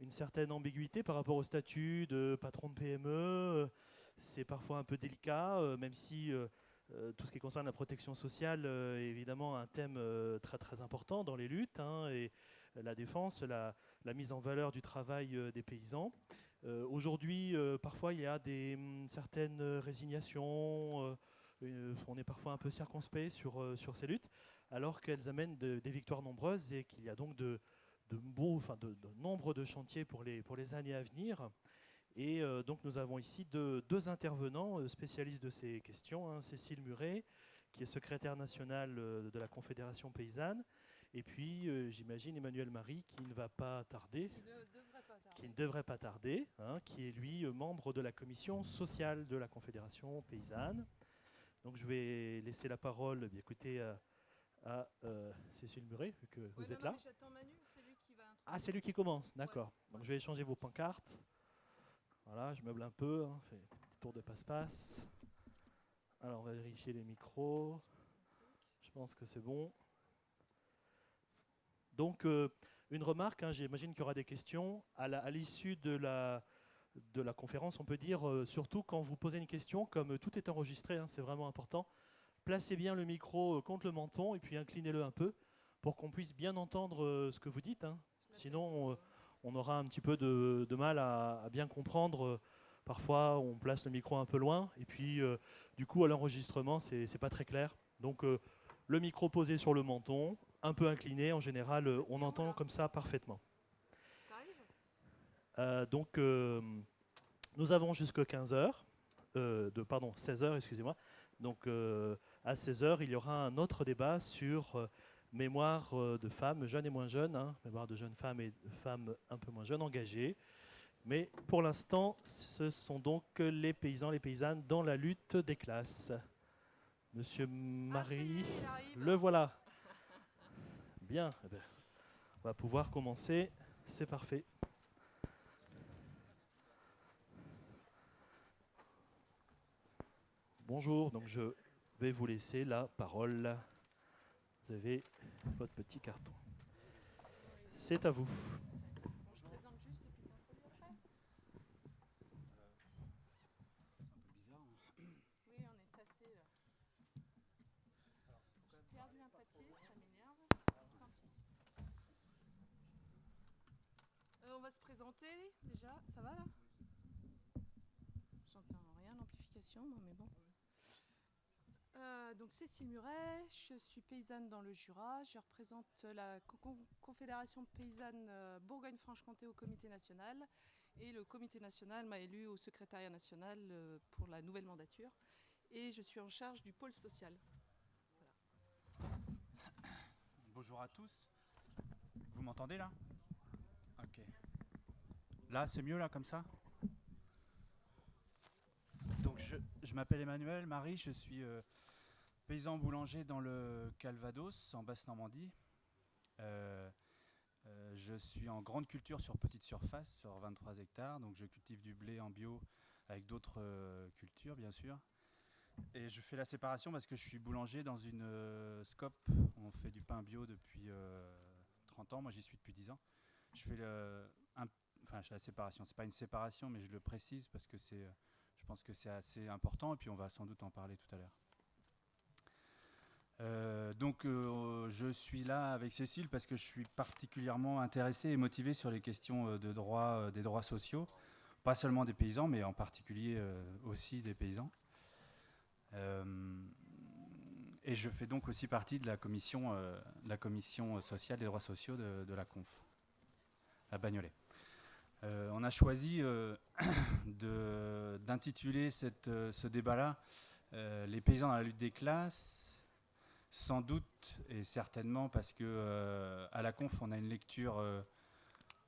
une certaine ambiguïté par rapport au statut de patron de PME. C'est parfois un peu délicat, même si tout ce qui concerne la protection sociale est évidemment un thème très très important dans les luttes, hein, et la défense, la mise en valeur du travail des paysans. Aujourd'hui, parfois, il y a certaines résignations. On est parfois un peu circonspect sur ces luttes, alors qu'elles amènent des victoires nombreuses et qu'il y a donc de nombre de chantiers pour les années à venir. Et donc nous avons ici deux intervenants spécialistes de ces questions, hein. Cécile Muret, qui est secrétaire nationale de la Confédération paysanne, et puis j'imagine Emmanuel Marie, qui ne va pas tarder, Qui ne devrait pas qui tarder. ne devrait pas tarder, hein, qui est lui membre de la commission sociale de la Confédération paysanne. Donc je vais laisser la parole, bien écoutez, à Cécile Muret, vu que Ouais, vous non, êtes non, là. mais j'attends Manu, c'est lui qui va Ah, c'est introduire. lui qui commence, Ouais, d'accord. Donc ouais. je vais échanger vos pancartes. Voilà, je meuble un peu, hein, fais un petit tour de passe-passe. Alors on va vérifier les micros. Je passe un truc. Je pense que c'est bon. Donc une remarque, hein, j'imagine qu'il y aura des questions à l'issue de la conférence. On peut dire, surtout quand vous posez une question, comme tout est enregistré, hein, c'est vraiment important, placez bien le micro contre le menton et puis inclinez-le un peu pour qu'on puisse bien entendre ce que vous dites, hein. Je l'appelle Sinon, pour. on aura un petit peu de mal à bien comprendre. Parfois, on place le micro un peu loin et puis, du coup, à l'enregistrement, c'est pas très clair. Donc, le micro posé sur le menton, un peu incliné, en général, on T'es où entend là? comme ça parfaitement. T'arrives? Donc, nous avons jusqu'à 15 heures, pardon, 16 heures, excusez-moi. Donc, à 16 heures, il y aura un autre débat sur mémoire de femmes jeunes et moins jeunes, hein, mémoire de jeunes femmes et de femmes un peu moins jeunes engagées. Mais pour l'instant, ce sont donc les paysans, les paysannes dans la lutte des classes. Monsieur Ah, ça y Marie, est, il arrive. le voilà. Bien, eh ben, on va pouvoir commencer. C'est parfait. Bonjour, donc je vais vous laisser la parole. Vous avez votre petit carton. C'est à vous. Bon, je présente juste et puis t'introduis après. C'est un peu bizarre, hein. Oui, on est tassé là. J'ai perdu un papier, ça m'énerve. Tant pis. On va se présenter déjà, ça va là? J'entends rien, l'amplification, non mais bon. Donc Cécile Muret, je suis paysanne dans le Jura, je représente la Confédération paysanne Bourgogne-Franche-Comté au comité national et le comité national m'a élu au secrétariat national pour la nouvelle mandature et je suis en charge du pôle social. Voilà. Bonjour à tous. Vous m'entendez là? Ok. Là, c'est mieux là comme ça? Donc je m'appelle Emmanuel Marie, je suis paysan boulanger dans le Calvados, en Basse-Normandie. Je suis en grande culture sur petite surface, sur 23 hectares. Donc je cultive du blé en bio avec d'autres cultures, bien sûr. Et je fais la séparation parce que je suis boulanger dans une SCOP. On fait du pain bio depuis 30 ans. Moi, j'y suis depuis 10 ans. Je fais enfin, la séparation. C'est pas une séparation, mais je le précise parce que je pense que c'est assez important. Et puis, on va sans doute en parler tout à l'heure. Je suis là avec Cécile parce que je suis particulièrement intéressé et motivé sur les questions de droit, des droits sociaux. Pas seulement des paysans, mais en particulier aussi des paysans. Et je fais donc aussi partie de la commission sociale des droits sociaux de la Conf, à Bagnolet. On a choisi d'intituler ce débat-là les paysans dans la lutte des classes, sans doute et certainement parce que à la Conf, on a une lecture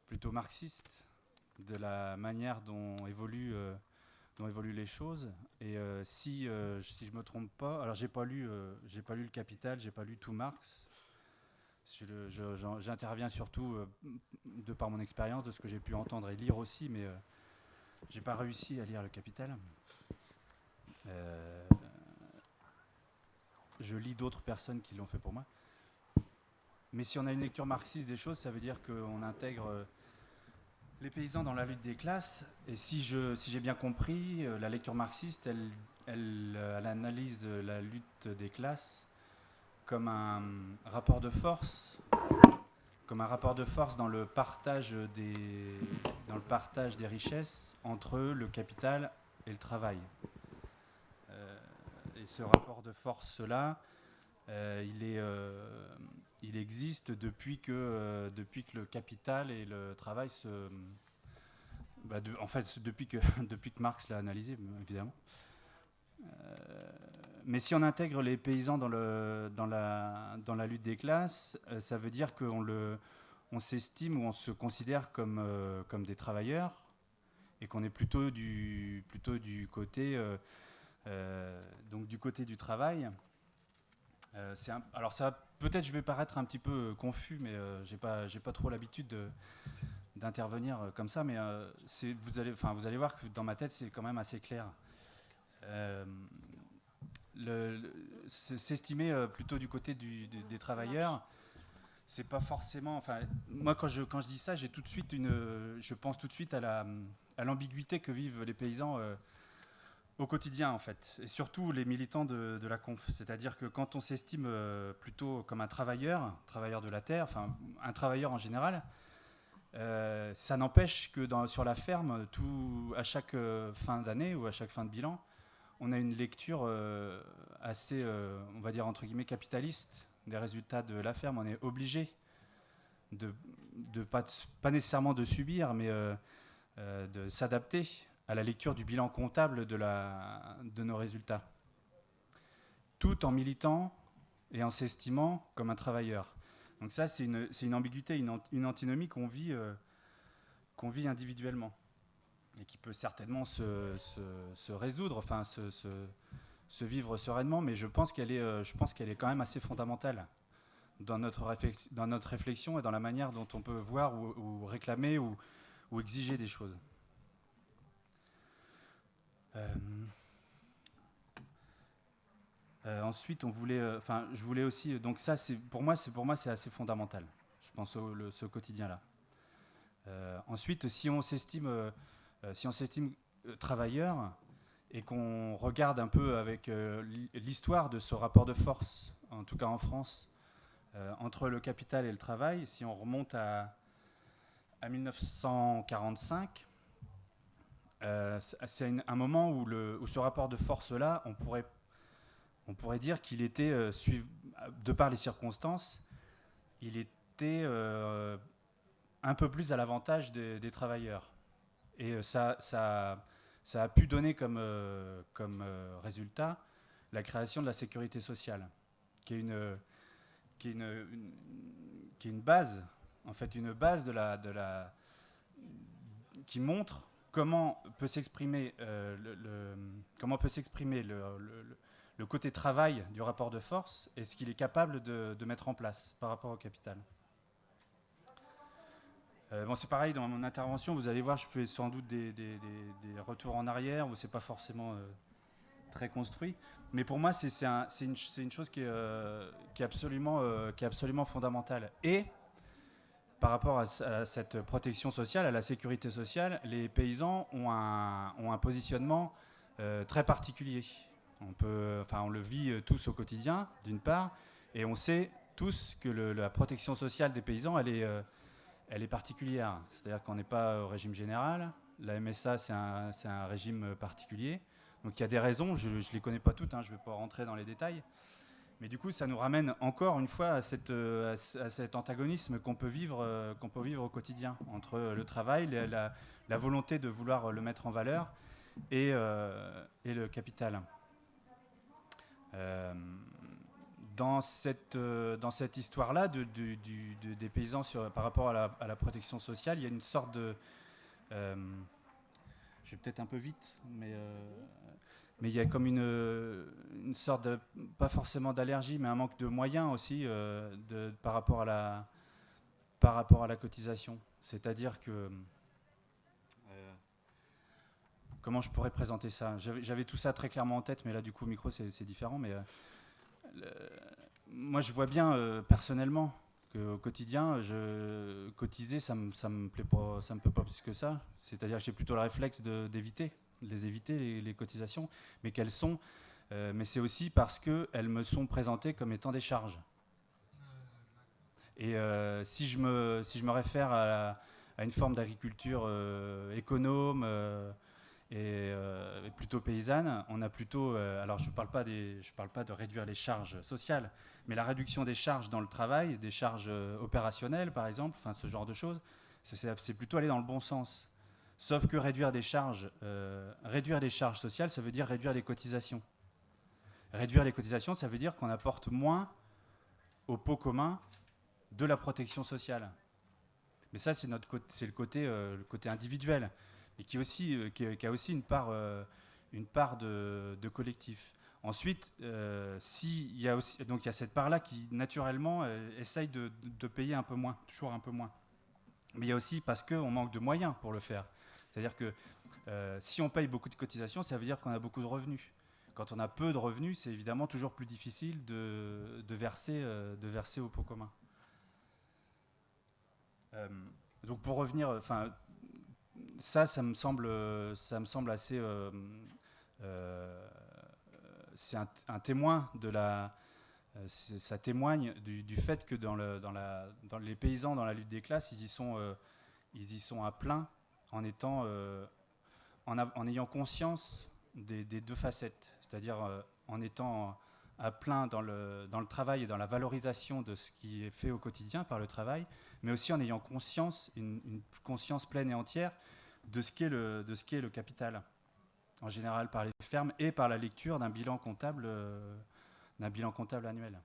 plutôt marxiste de la manière dont évoluent les choses. Et si je me trompe pas, alors j'ai pas lu le Capital, j'ai pas lu tout Marx. J'interviens surtout de par mon expérience, de ce que j'ai pu entendre et lire aussi, mais j'ai pas réussi à lire le Capital. Je lis d'autres personnes qui l'ont fait pour moi. Mais si on a une lecture marxiste des choses, ça veut dire qu'on intègre Les paysans dans la lutte des classes, et si j'ai bien compris, la lecture marxiste, elle analyse la lutte des classes comme un rapport de force, dans le partage des richesses entre le capital et le travail. Et ce rapport de force-là, il existe depuis que le capital et le travail depuis que Marx l'a analysé, évidemment. Mais si on intègre les paysans dans la lutte des classes, ça veut dire qu'on s'estime ou on se considère comme des travailleurs et qu'on est plutôt du côté du côté du travail. Alors ça, peut-être je vais paraître un petit peu confus, mais j'ai pas trop l'habitude d'intervenir comme ça, mais vous allez voir que dans ma tête c'est quand même assez clair. S'estimer plutôt du côté des travailleurs, c'est pas forcément. Enfin, moi quand je dis ça, je pense tout de suite à l'ambiguïté que vivent les paysans au quotidien en fait, et surtout les militants de la conf. C'est-à-dire que quand on s'estime plutôt comme un travailleur de la terre, enfin un travailleur en général, ça n'empêche que sur la ferme, à chaque fin d'année ou à chaque fin de bilan, on a une lecture assez, on va dire entre guillemets, capitaliste des résultats de la ferme. On est obligé de pas nécessairement de subir, mais de s'adapter à la lecture du bilan comptable de nos résultats, tout en militant et en s'estimant comme un travailleur. Donc ça, c'est une ambiguïté, une antinomie qu'on vit individuellement et qui peut certainement se résoudre, enfin se vivre sereinement, mais je pense qu'elle est quand même assez fondamentale dans notre réflexion et dans la manière dont on peut voir ou réclamer ou exiger des choses. Ensuite, je voulais aussi, donc ça, pour moi, c'est assez fondamental. Je pense ce quotidien-là. Ensuite, si on s'estime travailleur et qu'on regarde un peu avec l'histoire de ce rapport de force, en tout cas en France, entre le capital et le travail, si on remonte à 1945. C'est un moment où ce rapport de force-là, on pourrait dire qu'il était, de par les circonstances, il était un peu plus à l'avantage des travailleurs. Et ça a pu donner comme résultat la création de la sécurité sociale, qui est une base, en fait, une base qui montre comment peut s'exprimer le côté travail du rapport de force et ce qu'il est capable de mettre en place par rapport au capital. C'est pareil, dans mon intervention, vous allez voir, je fais sans doute des retours en arrière où c'est pas forcément très construit. Mais pour moi, c'est une chose qui est absolument fondamentale. Et par rapport à cette protection sociale, à la sécurité sociale, les paysans ont un positionnement très particulier. On le vit tous au quotidien, d'une part, et on sait tous que la protection sociale des paysans, elle est particulière. C'est-à-dire qu'on n'est pas au régime général. La MSA, c'est un régime particulier. Donc il y a des raisons, je ne les connais pas toutes, je ne vais pas rentrer dans les détails. Mais du coup, ça nous ramène encore une fois à cet antagonisme qu'on peut vivre au quotidien entre le travail, la volonté de vouloir le mettre en valeur et le capital. Dans cette histoire-là des paysans par rapport à la protection sociale, il y a une sorte de... je vais peut-être un peu vite, mais il y a comme une sorte de, pas forcément d'allergie, mais un manque de moyens aussi par rapport à la cotisation. C'est-à-dire que... comment je pourrais présenter ça ? J'avais tout ça très clairement en tête, mais là, du coup, au micro, c'est différent. Mais moi, je vois bien, personnellement, Au quotidien, cotiser, ça me plaît pas, ça me plaît pas plus que ça. C'est-à-dire que j'ai plutôt le réflexe d'éviter, les cotisations, mais qu'elles sont. Mais c'est aussi parce qu'elles me sont présentées comme étant des charges. Et si je me réfère à une forme d'agriculture économe et plutôt paysanne, on a plutôt. Alors je parle pas de réduire les charges sociales, mais la réduction des charges dans le travail, des charges opérationnelles par exemple, enfin ce genre de choses, c'est plutôt aller dans le bon sens. Sauf que réduire des charges sociales, ça veut dire réduire les cotisations. Réduire les cotisations, ça veut dire qu'on apporte moins au pot commun de la protection sociale. Mais ça, c'est le côté individuel, et qui a aussi une part de collectif. Ensuite, il y a cette part-là qui, naturellement, essaye de payer un peu moins, toujours un peu moins. Mais il y a aussi parce qu'on manque de moyens pour le faire. C'est-à-dire que si on paye beaucoup de cotisations, ça veut dire qu'on a beaucoup de revenus. Quand on a peu de revenus, c'est évidemment toujours plus difficile de verser au pot commun. Donc pour revenir, ça me semble assez. C'est un témoin de la. Ça témoigne du fait que dans les paysans, dans la lutte des classes, ils y sont à plein en ayant conscience des deux facettes, c'est-à-dire en étant à plein dans le travail et dans la valorisation de ce qui est fait au quotidien par le travail, mais aussi en ayant conscience, une conscience pleine et entière de ce qu'est le capital, en général par les fermes et par la lecture d'un bilan comptable annuel.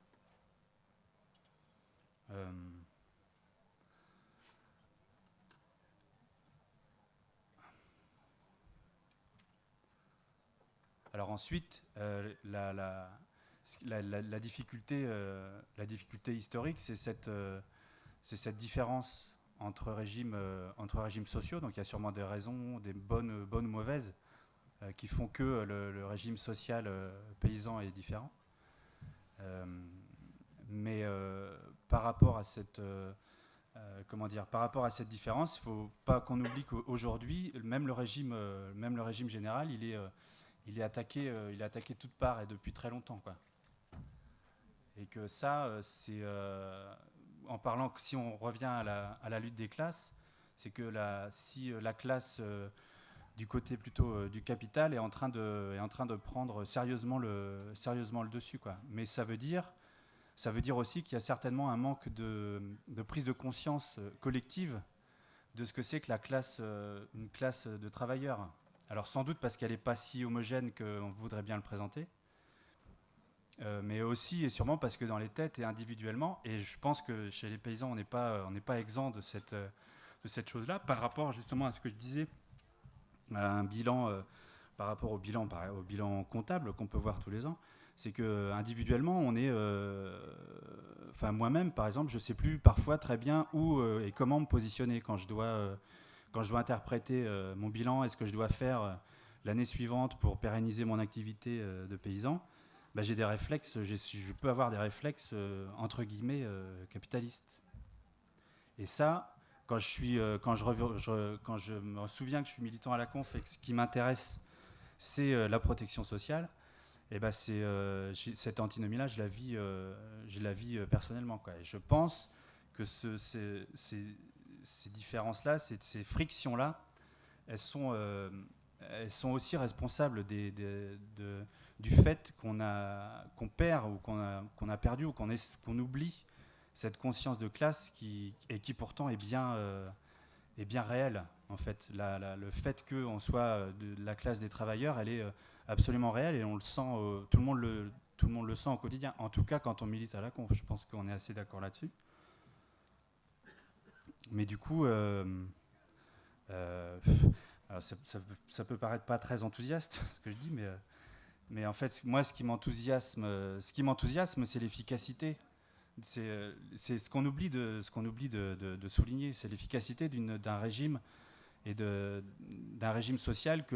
Alors ensuite, la difficulté historique, c'est cette différence entre régimes sociaux. Donc il y a sûrement des raisons, des bonnes ou mauvaises, qui font que le régime social paysan est différent. Mais par rapport à cette différence, il ne faut pas qu'on oublie qu'aujourd'hui, même le régime général, il est attaqué de toutes parts et depuis très longtemps, quoi. Et que ça, c'est en parlant, si on revient à la lutte des classes, c'est que si la classe du côté plutôt du capital est en train de prendre sérieusement le dessus, quoi. Mais ça veut dire aussi qu'il y a certainement un manque de prise de conscience collective de ce que c'est que une classe de travailleurs. Alors sans doute parce qu'elle n'est pas si homogène qu'on voudrait bien le présenter, mais aussi et sûrement parce que dans les têtes et individuellement, et je pense que chez les paysans on n'est pas exempt de cette chose-là, par rapport justement à ce que je disais, à un bilan, par rapport au bilan comptable qu'on peut voir tous les ans, c'est que individuellement on est, moi-même par exemple, je ne sais plus parfois très bien où et comment me positionner quand je dois interpréter mon bilan. Est-ce que je dois faire l'année suivante pour pérenniser mon activité de paysan? J'ai des réflexes, je peux avoir des réflexes entre guillemets capitalistes. Et ça, quand je me souviens que je suis militant à la conf et que ce qui m'intéresse, c'est la protection sociale, et cette antinomie-là, je la vis personnellement, quoi. Et je pense que ces différences-là, ces frictions-là, elles sont aussi responsables du fait qu'on perd ou qu'on a perdu ou qu'on oublie cette conscience de classe qui pourtant est bien réelle, en fait. Le fait qu'on soit de la classe des travailleurs, elle est absolument réelle et on le sent, tout le monde le sent au quotidien. En tout cas, quand on milite à la conf, je pense qu'on est assez d'accord là-dessus. Mais du coup, alors ça peut paraître pas très enthousiaste ce que je dis, mais en fait, moi, ce qui m'enthousiasme, c'est l'efficacité. C'est ce qu'on oublie de souligner, c'est l'efficacité d'un régime et d'un régime social que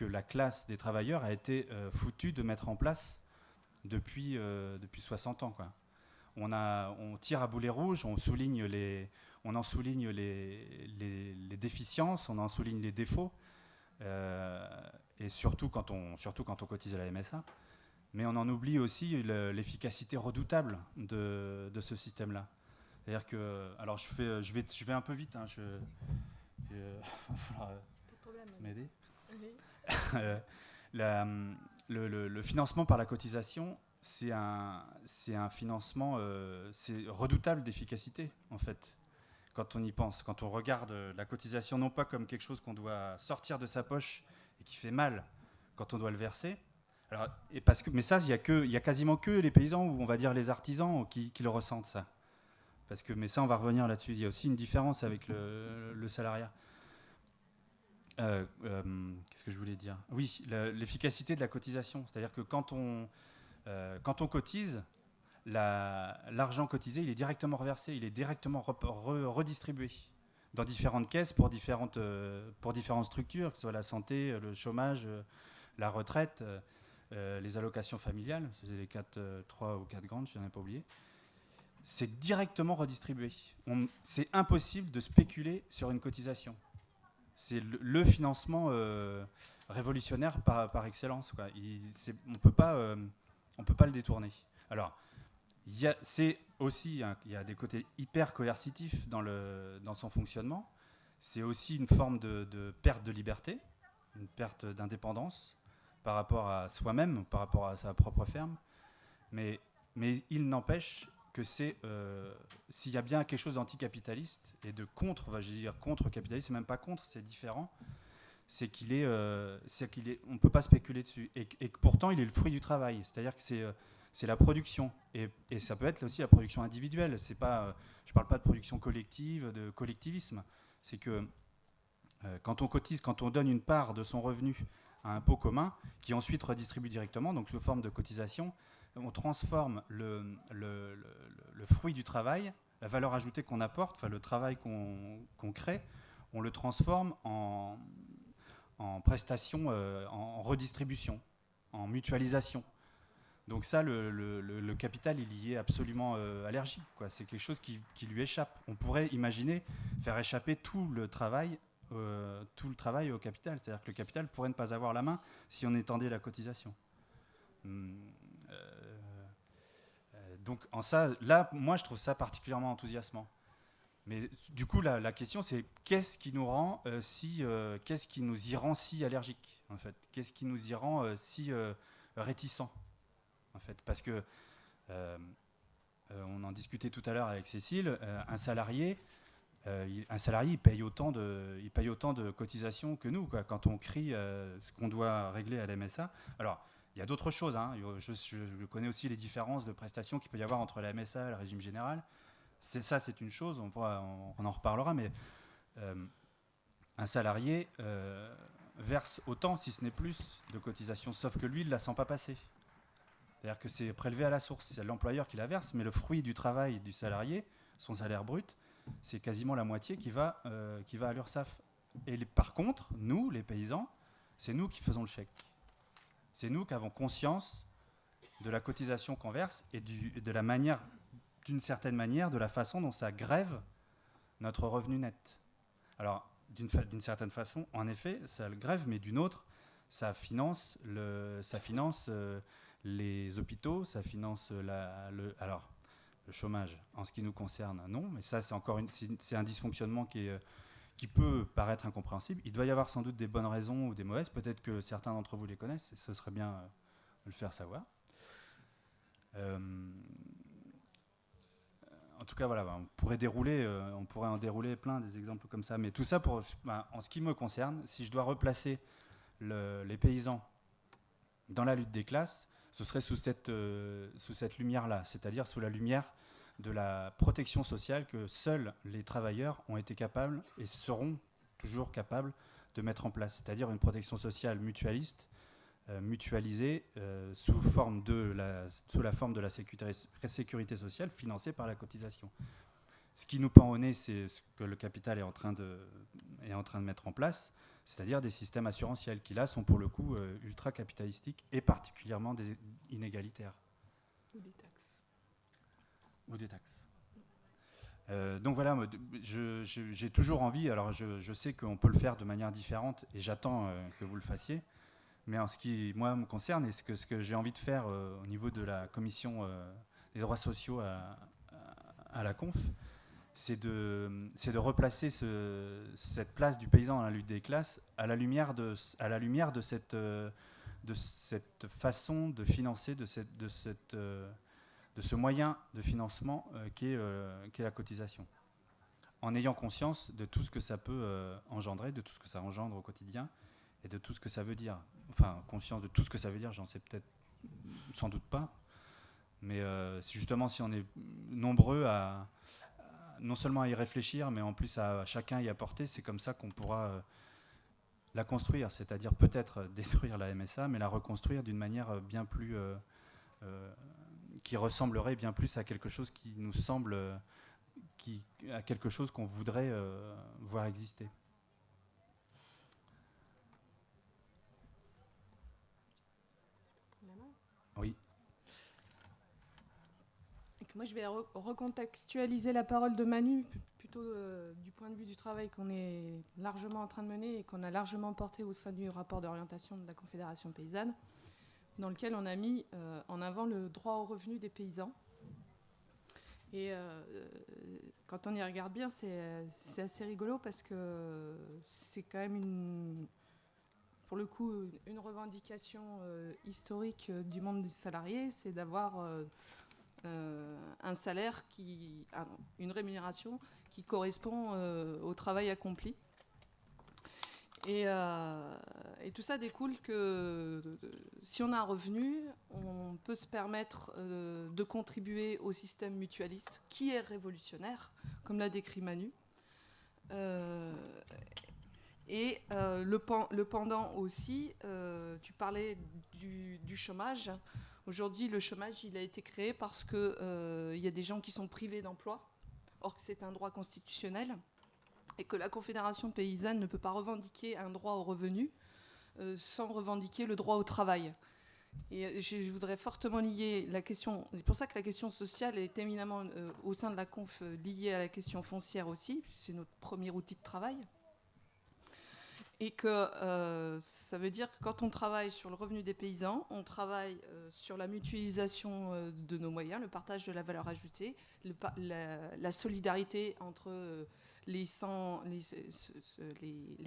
la classe des travailleurs a été foutue de mettre en place depuis 60 ans, quoi. on tire à boulet rouge, on en souligne les déficiences, on en souligne les défauts, et surtout quand on cotise à la MSA. Mais on en oublie aussi l'efficacité redoutable de ce système-là. C'est-à-dire que, alors je vais un peu vite, hein, il va falloir m'aider. Oui. Le financement par la cotisation, c'est un financement c'est redoutable d'efficacité, en fait, quand on y pense. Quand on regarde la cotisation, non pas comme quelque chose qu'on doit sortir de sa poche et qui fait mal quand on doit le verser. Alors, mais ça, il y a quasiment que les paysans, ou on va dire les artisans, qui le ressentent, ça. Mais ça, on va revenir là-dessus. Il y a aussi une différence avec le salariat. Qu'est-ce que je voulais dire ? Oui, l'efficacité de la cotisation. C'est-à-dire que quand on cotise, l'argent cotisé, il est directement reversé, il est directement redistribué dans différentes caisses pour différentes structures, que ce soit la santé, le chômage, la retraite, les allocations familiales, c'est les 3 ou 4 grandes, je n'en ai pas oublié. C'est directement redistribué. C'est impossible de spéculer sur une cotisation. C'est le financement révolutionnaire par excellence, quoi. On peut pas le détourner. Alors, il y a des côtés hyper coercitifs dans son fonctionnement. C'est aussi une forme de perte de liberté, une perte d'indépendance par rapport à soi-même, par rapport à sa propre ferme. Mais il n'empêche que s'il y a bien quelque chose d'anticapitaliste et de contre-capitaliste, c'est même pas contre, c'est différent, c'est on ne peut pas spéculer dessus, et que pourtant il est le fruit du travail, c'est-à-dire que c'est la production, et ça peut être aussi la production individuelle. Je ne parle pas de production collective, de collectivisme, c'est que quand on cotise, quand on donne une part de son revenu à un pot commun, qui ensuite redistribue directement, donc sous forme de cotisation, on transforme le fruit du travail, la valeur ajoutée qu'on apporte, enfin le travail qu'on crée, on le transforme en prestation, en redistribution, en mutualisation. Donc ça, le capital, il y est absolument allergique, quoi. C'est quelque chose qui lui échappe. On pourrait imaginer faire échapper tout le travail au capital. C'est-à-dire que le capital pourrait ne pas avoir la main si on étendait la cotisation. Donc là, moi, je trouve ça particulièrement enthousiasmant. Mais du coup, la question, c'est qu'est-ce qui nous y rend si allergiques, en fait ? Qu'est-ce qui nous y rend si réticents, en fait ? Parce que on en discutait tout à l'heure avec Cécile. Un salarié, il paye autant de cotisations que nous, quoi, quand on crie ce qu'on doit régler à la MSA. Alors, il y a d'autres choses, hein. Je connais aussi les différences de prestations qu'il peut y avoir entre la MSA et le régime général. C'est une chose, on en reparlera, mais un salarié verse autant, si ce n'est plus, de cotisations, sauf que lui, il ne la sent pas passer. C'est-à-dire que c'est prélevé à la source, c'est l'employeur qui la verse, mais le fruit du travail du salarié, son salaire brut, c'est quasiment la moitié qui va à l'URSSAF. Et par contre, nous, les paysans, c'est nous qui faisons le chèque. C'est nous qui avons conscience de la cotisation qu'on verse et de la manière, d'une certaine manière, de la façon dont ça grève notre revenu net. Alors, d'une certaine façon, en effet, ça le grève, mais d'une autre, ça finance les hôpitaux, ça finance le chômage. En ce qui nous concerne, non, mais ça, c'est un dysfonctionnement qui peut paraître incompréhensible. Il doit y avoir sans doute des bonnes raisons ou des mauvaises. Peut-être que certains d'entre vous les connaissent, et ce serait bien de le faire savoir. En tout cas, voilà, on pourrait en dérouler plein des exemples comme ça. Mais tout ça, en ce qui me concerne, si je dois replacer les paysans dans la lutte des classes, ce serait sous cette lumière-là, c'est-à-dire sous la lumière de la protection sociale que seuls les travailleurs ont été capables et seront toujours capables de mettre en place, c'est-à-dire une protection sociale mutualiste, mutualisée sous la forme de la sécurité sociale financée par la cotisation. Ce qui nous pend au nez, c'est ce que le capital est en train de mettre en place, c'est-à-dire des systèmes assurantiels qui, là, sont pour le coup ultra-capitalistiques et particulièrement inégalitaires. Ou des taxes. Ou des taxes. Donc voilà, j'ai toujours envie, alors je sais qu'on peut le faire de manière différente et j'attends que vous le fassiez, mais en ce qui, moi, me concerne et ce que j'ai envie de faire au niveau de la commission des droits sociaux à la conf, c'est de replacer cette place du paysan dans la lutte des classes à la lumière de cette façon de financer, de ce moyen de financement qu'est la cotisation. En ayant conscience de tout ce que ça peut engendrer, de tout ce que ça engendre au quotidien et de tout ce que ça veut dire. Enfin, conscience de tout ce que ça veut dire, j'en sais peut-être sans doute pas. Mais justement, si on est nombreux non seulement à y réfléchir, mais en plus à chacun y apporter, c'est comme ça qu'on pourra la construire, c'est-à-dire peut-être détruire la MSA, mais la reconstruire d'une manière bien plus... qui ressemblerait bien plus à quelque chose qui nous semble... à quelque chose qu'on voudrait voir exister. Oui. Moi, je vais recontextualiser la parole de Manu, plutôt du point de vue du travail qu'on est largement en train de mener et qu'on a largement porté au sein du rapport d'orientation de la Confédération paysanne, dans lequel on a mis en avant le droit au revenu des paysans. Et quand on y regarde bien, c'est assez rigolo parce que c'est quand même pour le coup, une revendication historique du monde des salariés, c'est d'avoir un salaire, une rémunération qui correspond au travail accompli. Et tout ça découle que si on a un revenu, on peut se permettre de contribuer au système mutualiste qui est révolutionnaire, comme l'a décrit Manu. Et le pendant aussi, tu parlais du chômage. Aujourd'hui, le chômage, il a été créé parce qu'il y a des gens qui sont privés d'emploi, or que c'est un droit constitutionnel, et que la Confédération paysanne ne peut pas revendiquer un droit au revenu sans revendiquer le droit au travail. Et je voudrais fortement lier la question, c'est pour ça que la question sociale est éminemment au sein de la conf liée à la question foncière aussi, c'est notre premier outil de travail. Et que ça veut dire que quand on travaille sur le revenu des paysans, on travaille sur la mutualisation de nos moyens, le partage de la valeur ajoutée, la solidarité entre les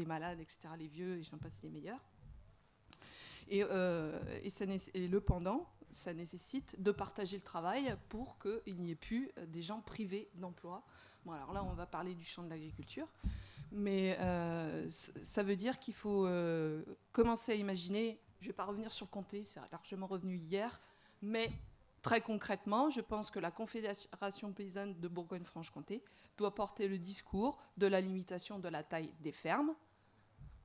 malades, etc., les vieux, et j'en passe les meilleurs. Et le pendant, ça nécessite de partager le travail pour qu'il n'y ait plus des gens privés d'emploi. Bon, alors là, on va parler du champ de l'agriculture. Mais ça veut dire qu'il faut commencer à imaginer, je ne vais pas revenir sur Comté, c'est largement revenu hier, mais très concrètement, je pense que la Confédération paysanne de Bourgogne-Franche-Comté doit porter le discours de la limitation de la taille des fermes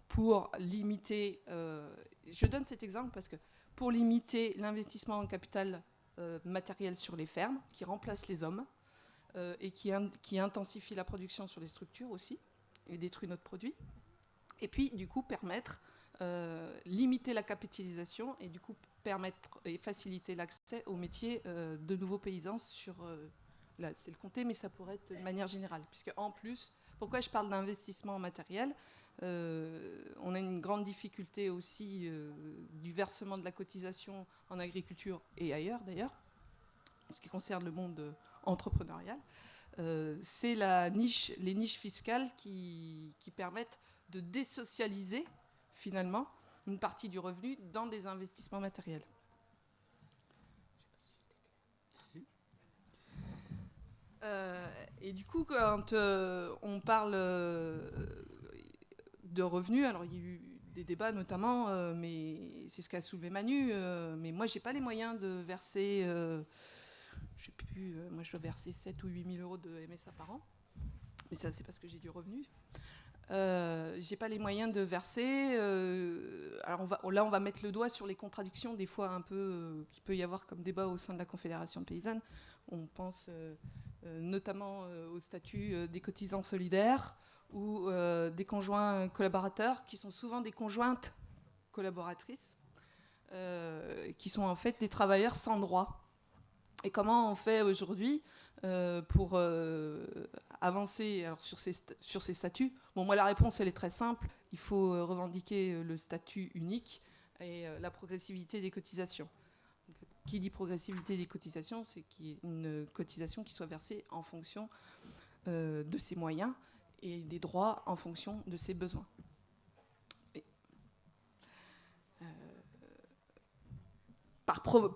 pour limiter, je donne cet exemple parce que pour limiter l'investissement en capital matériel sur les fermes, qui remplace les hommes et qui intensifie la production sur les structures aussi, et détruit notre produit, et puis du coup permettre, limiter la capitalisation et du coup permettre et faciliter l'accès aux métiers de nouveaux paysans sur, là c'est le Comté, mais ça pourrait être de manière générale, puisque en plus, pourquoi je parle d'investissement matériel, on a une grande difficulté aussi du versement de la cotisation en agriculture et ailleurs d'ailleurs, en ce qui concerne le monde entrepreneurial. C'est les niches fiscales qui permettent de désocialiser finalement une partie du revenu dans des investissements matériels. Et du coup, quand on parle de revenus, alors il y a eu des débats notamment, mais c'est ce qu'a soulevé Manu, mais moi j'ai pas les moyens de verser... je sais plus, moi je dois verser 7 ou 8 000 euros de MSA par an. Mais ça, c'est parce que j'ai du revenu. J'ai pas les moyens de verser. Alors on va mettre le doigt sur les contradictions, des fois un peu, qu'il peut y avoir comme débat au sein de la Confédération paysanne. On pense notamment au statut des cotisants solidaires ou des conjoints collaborateurs, qui sont souvent des conjointes collaboratrices, qui sont en fait des travailleurs sans droit. Et comment on fait aujourd'hui pour avancer alors, sur ces statuts? Bon, moi, la réponse, elle est très simple. Il faut revendiquer le statut unique et la progressivité des cotisations. Donc, qui dit progressivité des cotisations, c'est qu'il y ait une cotisation qui soit versée en fonction de ses moyens et des droits en fonction de ses besoins.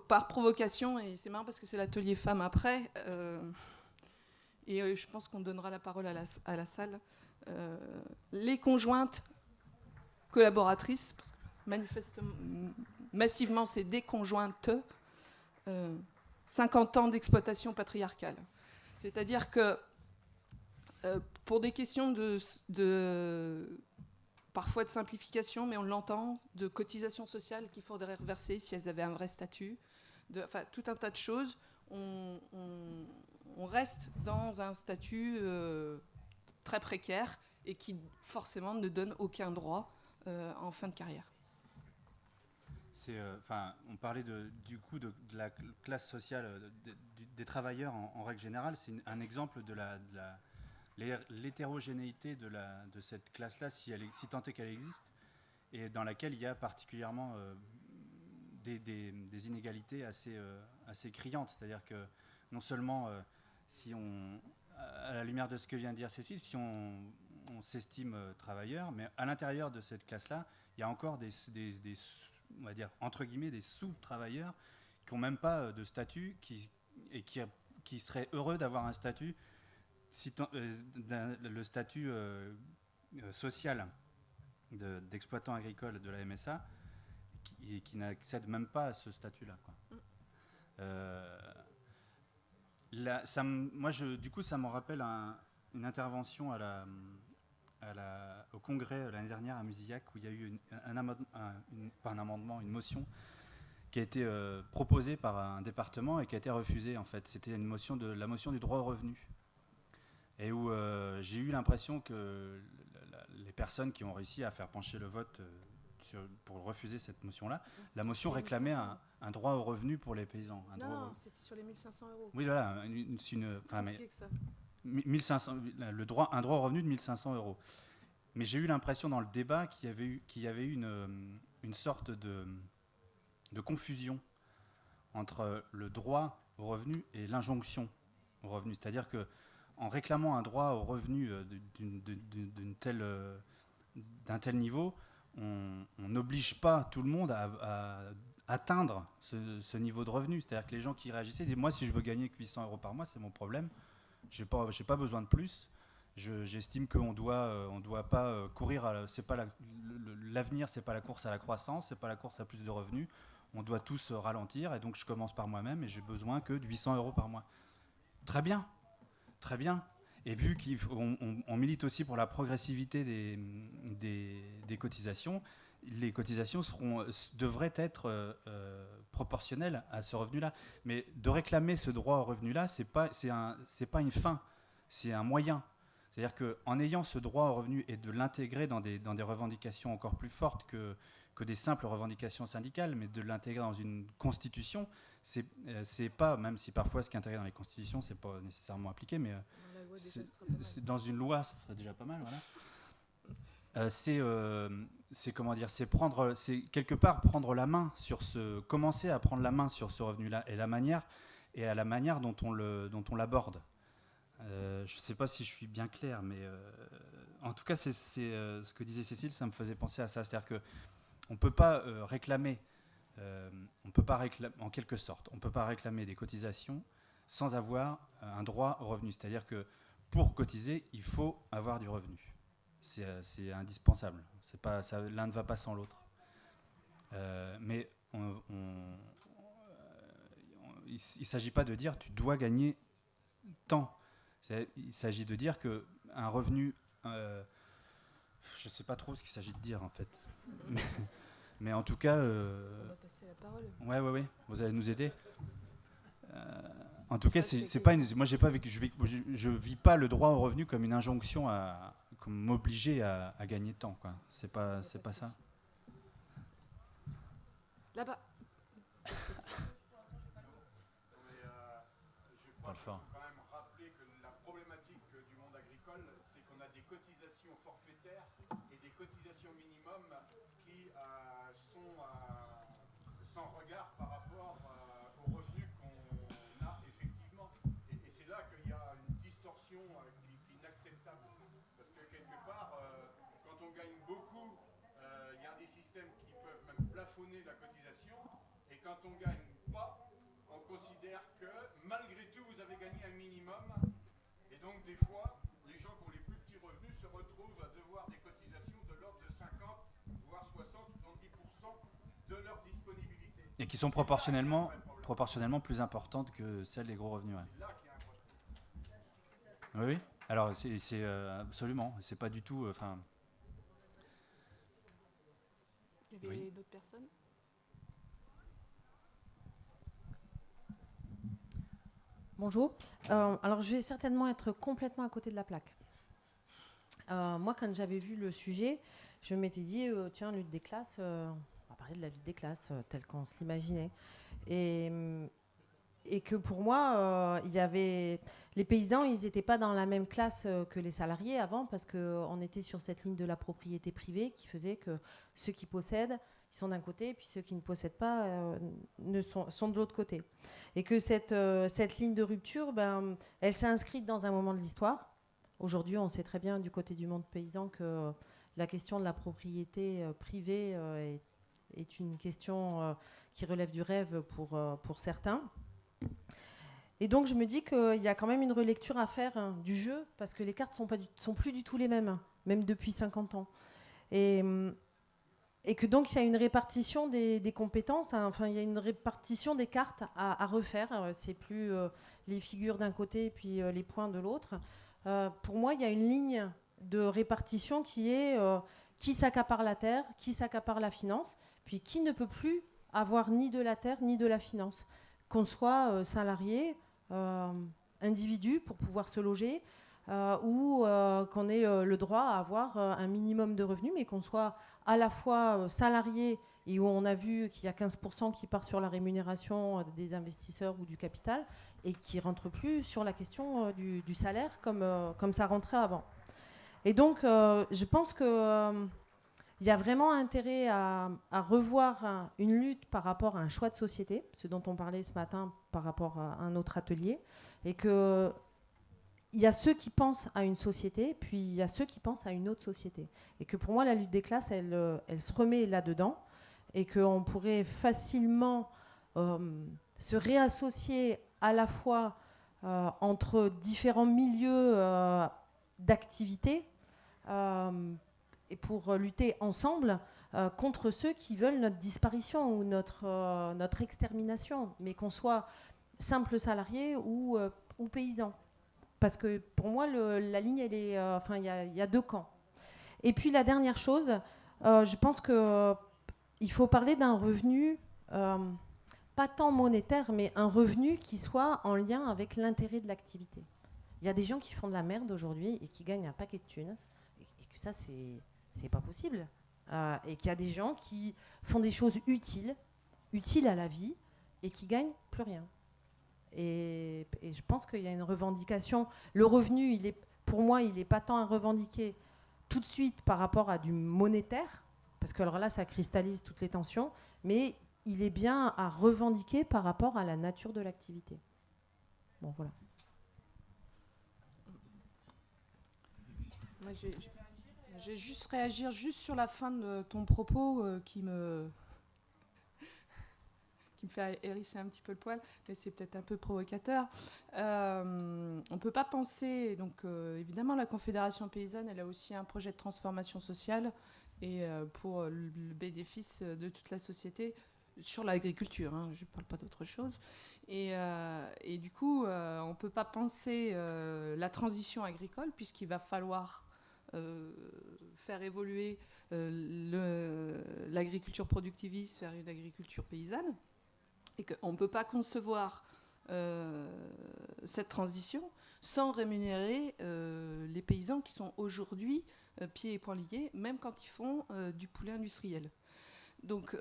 Par provocation, et c'est marrant parce que c'est l'atelier femmes après, et je pense qu'on donnera la parole à la salle, les conjointes collaboratrices, parce que manifestement, massivement c'est des conjointes, 50 ans d'exploitation patriarcale. C'est-à-dire que pour des questions parfois de simplification, mais on l'entend, de cotisations sociales qu'il faudrait reverser si elles avaient un vrai statut, enfin tout un tas de choses. On reste dans un statut très précaire et qui forcément ne donne aucun droit en fin de carrière. On parlait du coup de la classe sociale des travailleurs en règle générale. C'est un exemple de l'hétérogénéité de cette classe-là, si tant est qu'elle existe, et dans laquelle il y a particulièrement des inégalités assez criantes. C'est-à-dire que non seulement, à la lumière de ce que vient de dire Cécile, si on s'estime travailleur, mais à l'intérieur de cette classe-là, il y a encore on va dire, entre guillemets, des sous-travailleurs qui n'ont même pas de statut et qui seraient heureux d'avoir un statut, le statut social d'exploitant agricole de la MSA, qui n'accèdent même pas à ce statut-là. Du coup, ça me rappelle une intervention au Congrès l'année dernière à Musillac, où il y a eu une motion qui a été proposée par un département et qui a été refusée. En fait, c'était la motion du droit au revenu, et où j'ai eu l'impression que les personnes qui ont réussi à faire pencher le vote pour refuser cette motion-là, la motion réclamait un droit au revenu pour les paysans. Non, c'était sur les 1 500 €. Oui, voilà, 1500, un droit au revenu de 1 500 €. Mais j'ai eu l'impression dans le débat qu'il y avait eu une sorte de confusion entre le droit au revenu et l'injonction au revenu. C'est-à-dire qu'en réclamant un droit au revenu d'un tel niveau, on n'oblige pas tout le monde à atteindre ce niveau de revenu. C'est-à-dire que les gens qui réagissaient disaient « Moi, si je veux gagner que 800 € par mois, c'est mon problème. J'ai pas besoin de plus. J'estime qu'on doit pas courir. L'avenir, c'est pas la course à la croissance, c'est pas la course à plus de revenus. On doit tous ralentir, et donc je commence par moi-même et j'ai besoin que de 800 € par mois. » Très bien, très bien. Et vu qu'on milite aussi pour la progressivité des cotisations, les cotisations devraient être proportionnelles à ce revenu-là. Mais de réclamer ce droit au revenu-là, c'est pas une fin, c'est un moyen. C'est-à-dire qu'en ayant ce droit au revenu et de l'intégrer dans des revendications encore plus fortes que des simples revendications syndicales, mais de l'intégrer dans une constitution, c'est pas, même si parfois ce qui est intégré dans les constitutions, c'est pas nécessairement appliqué, mais dans une loi, ça serait déjà pas mal, voilà. C'est quelque part prendre la main commencer à prendre la main sur ce revenu-là et à la manière dont on l'aborde. Je ne sais pas si je suis bien clair, mais en tout cas, c'est ce que disait Cécile, ça me faisait penser à ça. C'est-à-dire qu'on ne peut pas réclamer, en quelque sorte, on ne peut pas réclamer des cotisations sans avoir un droit au revenu. C'est-à-dire que pour cotiser, il faut avoir du revenu. C'est indispensable. L'un ne va pas sans l'autre. Mais il ne s'agit pas de dire tu dois gagner tant. Il s'agit de dire qu'un revenu... je ne sais pas trop ce qu'il s'agit de dire, en fait. Mais en tout cas... On va passer la parole. Ouais, vous allez nous aider. En tout cas, c'est pas moi, j'ai pas vécu, je vis pas le droit au revenu comme une injonction comme m'obliger à gagner tant, quoi. C'est pas ça. Là-bas. Parle fort. quand même rappeler que la problématique du monde agricole, c'est qu'on a des cotisations forfaitaires et des cotisations minimum qui sont sans regard par rapport aux revenus qu'on a effectivement. Et c'est là qu'il y a une distorsion qui est inacceptable. Parce que quelque part, quand on gagne beaucoup, il y a des systèmes qui peuvent même plafonner la cotisation. Et quand on gagne pas, on considère que malgré tout vous avez gagné un minimum et donc des fois les gens qui ont les plus petits revenus se retrouvent à devoir des cotisations de l'ordre de 50 voire 60 ou 70% de leur disponibilité. Et qui sont proportionnellement plus importantes que celles des gros revenus. Ouais. C'est là qu'il y a un problème. Oui, oui. Alors c'est absolument, c'est pas du tout. Il y avait d'autres personnes? Bonjour. Alors, je vais certainement être complètement à côté de la plaque. Moi, quand j'avais vu le sujet, je m'étais dit, tiens, lutte des classes, on va parler de la lutte des classes telle qu'on se l'imaginait. Et que pour moi, il y avait les paysans, ils n'étaient pas dans la même classe que les salariés avant, parce qu'on était sur cette ligne de la propriété privée qui faisait que ceux qui possèdent, ils sont d'un côté, et puis ceux qui ne possèdent pas sont de l'autre côté. Et que cette ligne de rupture, elle s'est inscrite dans un moment de l'histoire. Aujourd'hui, on sait très bien du côté du monde paysan que la question de la propriété privée est une question qui relève du rêve pour certains. Et donc je me dis qu'il y a quand même une relecture à faire du jeu, parce que les cartes sont plus du tout les mêmes, même depuis 50 ans. Et que donc il y a une répartition des compétences, enfin il y a une répartition des cartes à refaire. C'est plus les figures d'un côté et puis les points de l'autre. Pour moi, il y a une ligne de répartition qui est qui s'accapare la terre, qui s'accapare la finance, puis qui ne peut plus avoir ni de la terre ni de la finance. Qu'on soit salarié, individu pour pouvoir se loger, ou qu'on ait le droit à avoir un minimum de revenus, mais qu'on soit à la fois salarié, et où on a vu qu'il y a 15% qui part sur la rémunération des investisseurs ou du capital, et qui ne rentre plus sur la question du salaire comme ça rentrait avant. Et donc, je pense que il y a vraiment intérêt à revoir une lutte par rapport à un choix de société, ce dont on parlait ce matin par rapport à un autre atelier, et qu'il y a ceux qui pensent à une société, puis il y a ceux qui pensent à une autre société. Et que pour moi, la lutte des classes, elle se remet là-dedans, et qu'on pourrait facilement se réassocier à la fois entre différents milieux d'activité, et pour lutter ensemble contre ceux qui veulent notre disparition ou notre extermination, mais qu'on soit simple salarié ou paysan. Parce que pour moi, la ligne, elle est, il y a deux camps. Et puis la dernière chose, je pense qu'il faut parler d'un revenu, pas tant monétaire, mais un revenu qui soit en lien avec l'intérêt de l'activité. Il y a des gens qui font de la merde aujourd'hui et qui gagnent un paquet de thunes, et que ça, c'est pas possible. Et qu'il y a des gens qui font des choses utiles à la vie, et qui gagnent plus rien. Et je pense qu'il y a une revendication. Le revenu, pour moi, il n'est pas tant à revendiquer tout de suite par rapport à du monétaire, parce que alors là, ça cristallise toutes les tensions, mais il est bien à revendiquer par rapport à la nature de l'activité. Bon, voilà. Moi, je vais juste réagir sur la fin de ton propos qui me fait hérisser un petit peu le poil, mais c'est peut-être un peu provocateur. On ne peut pas penser, donc évidemment la Confédération paysanne, elle a aussi un projet de transformation sociale et pour le bénéfice de toute la société sur l'agriculture, hein, je ne parle pas d'autre chose. Et du coup, on ne peut pas penser la transition agricole puisqu'il va falloir faire évoluer l'agriculture productiviste vers une agriculture paysanne. Et qu'on ne peut pas concevoir cette transition sans rémunérer les paysans qui sont aujourd'hui pieds et poings liés, même quand ils font du poulet industriel. Donc,